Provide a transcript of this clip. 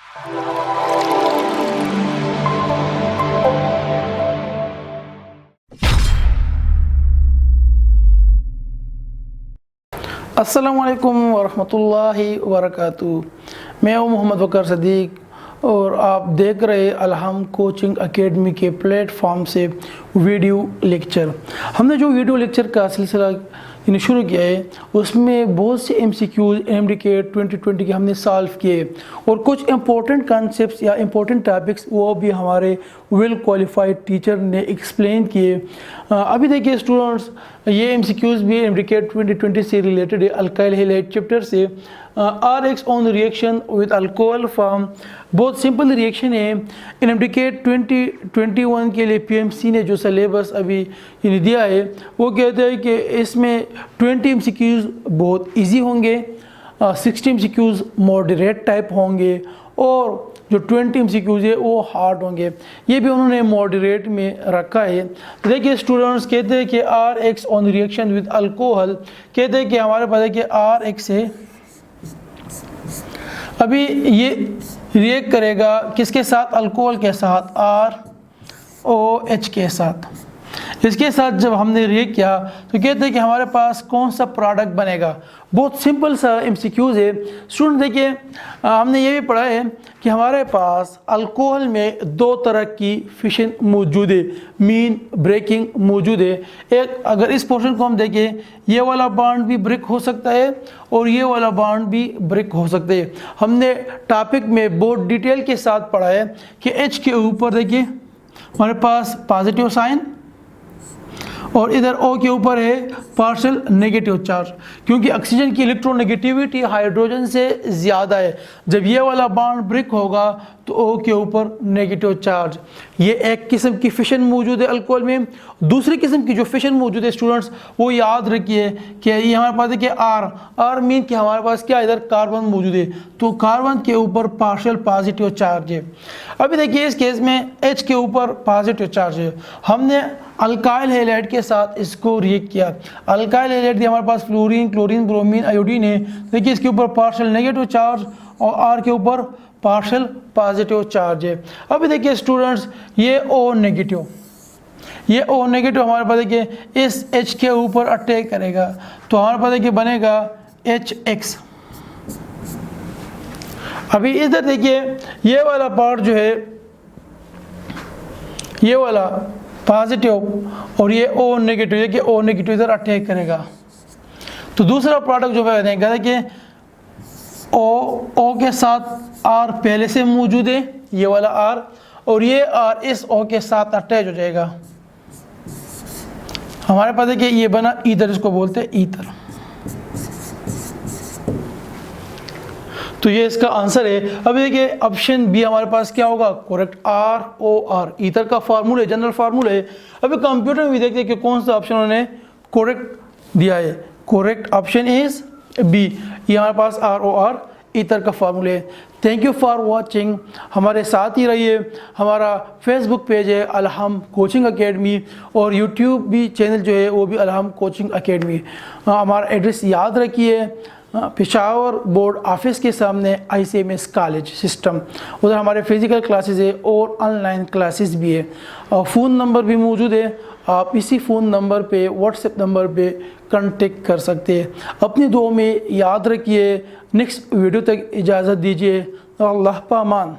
अस्सलामु अलैकुम वरहमतुल्लाहि वबरकातुहू। मैं हूँ मोहम्मद वक़ार सिद्दीक़ और आप देख रहे अलहम कोचिंग एकेडमी के प्लेटफॉर्म से वीडियो लेक्चर। हमने जो वीडियो लेक्चर का सिलसिला शुरू किया है उसमें बहुत से MCQs NMDCAT 2020 के हमने सॉल्व किए और कुछ इम्पोर्टेंट कॉन्सेप्ट्स या इम्पोर्टेंट टॉपिक्स वो भी हमारे वेल क्वालिफाइड टीचर ने एक्सप्लेन किए। अभी देखिए स्टूडेंट्स, ये MCQs भी NMDCAT 2020 से रिलेटेड है। अल्काइल हैलाइड चैप्टर से RX on reaction with alcohol form, बहुत सिंपल रिएक्शन है। NMDCAT 2021 के लिए PMC ने जो सिलेबस अभी दिया है वो कहते हैं कि इसमें 20 MCQs बहुत इजी होंगे, 60 MCQs मॉडरेट टाइप होंगे और जो 20 MCQs है वो हार्ड होंगे। ये भी उन्होंने मॉडरेट में रखा है। देखिए स्टूडेंट्स, कहते हैं कि RX on reaction with alcohol, कहते हैं कि हमारे पास है कि RX है, अभी ये रिएक्ट करेगा किसके साथ? अल्कोहल के साथ, ROH के साथ। इसके साथ जब हमने रिएक्ट किया तो कहते हैं कि हमारे पास कौन सा प्रोडक्ट बनेगा। बहुत सिंपल सा MCQs है स्टूडेंट। देखिए हमने ये भी पढ़ा है कि हमारे पास अल्कोहल में दो तरह की फिशन मौजूद है, मीन ब्रेकिंग मौजूद है। एक, अगर इस पोर्शन को हम देखें, ये वाला बॉन्ड भी ब्रेक हो सकता है और ये वाला बॉन्ड भी ब्रेक हो सकता है। हमने टॉपिक में बहुत डिटेल के साथ पढ़ा है कि H के ऊपर देखिए हमारे पास पॉजिटिव साइन और इधर O के ऊपर है पार्शियल नेगेटिव चार्ज, क्योंकि ऑक्सीजन की इलेक्ट्रोनेगेटिविटी हाइड्रोजन से ज़्यादा है। जब ये वाला बॉन्ड ब्रेक होगा तो O के ऊपर नेगेटिव चार्ज। ये एक किस्म की फिशन मौजूद है अल्कोहल में। दूसरी किस्म की जो फिशन मौजूद है स्टूडेंट्स, वो याद रखिए कि ये हमारे पास है कि R मीन कि हमारे पास क्या इधर कार्बन मौजूद है, तो कार्बन के ऊपर पार्शियल पॉजिटिव चार्ज है। अभी देखिए इस केस में H के ऊपर पॉजिटिव चार्ज है। हमने अल्काइल हैलाइड के साथ इसको रिएक्ट किया। अल्काइल हैलाइड हमारे पास फ्लोरीन, क्लोरीन, ब्रोमीन, आयोडीन है। देखिए इसके ऊपर पार्शियल नेगेटिव चार्ज और R के ऊपर पार्शियल पॉजिटिव चार्ज है। अभी देखिए स्टूडेंट्स, ये O नेगेटिव, ये O नेगेटिव हमारे पास देखिए इस H के ऊपर अटैक करेगा तो हमारे पास देखिए बनेगा HX। अभी इधर देखिए ये वाला पार्ट जो है, ये वाला पॉजिटिव और ये O नेगेटिव, देखिए O नेगेटिव इधर अटैक करेगा तो दूसरा प्रोडक्ट जो है देखिए O के साथ R पहले से मौजूद है, ये वाला R, और ये R इस O के साथ अटैच हो जाएगा। हमारे पास देखिए ये बना ईथर, इसको बोलते हैं ईथर। तो ये इसका आंसर है। अभी देखिए ऑप्शन बी हमारे पास क्या होगा? करेक्ट, ROR ईथर का फार्मूला है, जनरल फार्मूला है। अभी कंप्यूटर में भी देखते हैं कि कौन सा ऑप्शन उन्होंने करेक्ट दिया है। करेक्ट ऑप्शन इज बी, ये हमारे पास ROR ईथर का फार्मूला है। थैंक यू फॉर वाचिंग, हमारे साथ ही रहिए। हमारा फेसबुक पेज है अलहम कोचिंग एकेडमी और यूट्यूब भी चैनल जो है वो भी अलहम कोचिंग एकेडमी। हमारा एड्रेस याद रखिए, पेशावर बोर्ड ऑफिस के सामने ICMS कॉलेज सिस्टम, उधर हमारे फिज़िकल क्लासेस है और ऑनलाइन क्लासेस भी है। फ़ोन नंबर भी मौजूद है, आप इसी फ़ोन नंबर पे व्हाट्सएप नंबर पे कांटेक्ट कर सकते हैं। अपनी दुआ में याद रखिए। नेक्स्ट वीडियो तक इजाज़त दीजिए। अल्लाह पामान।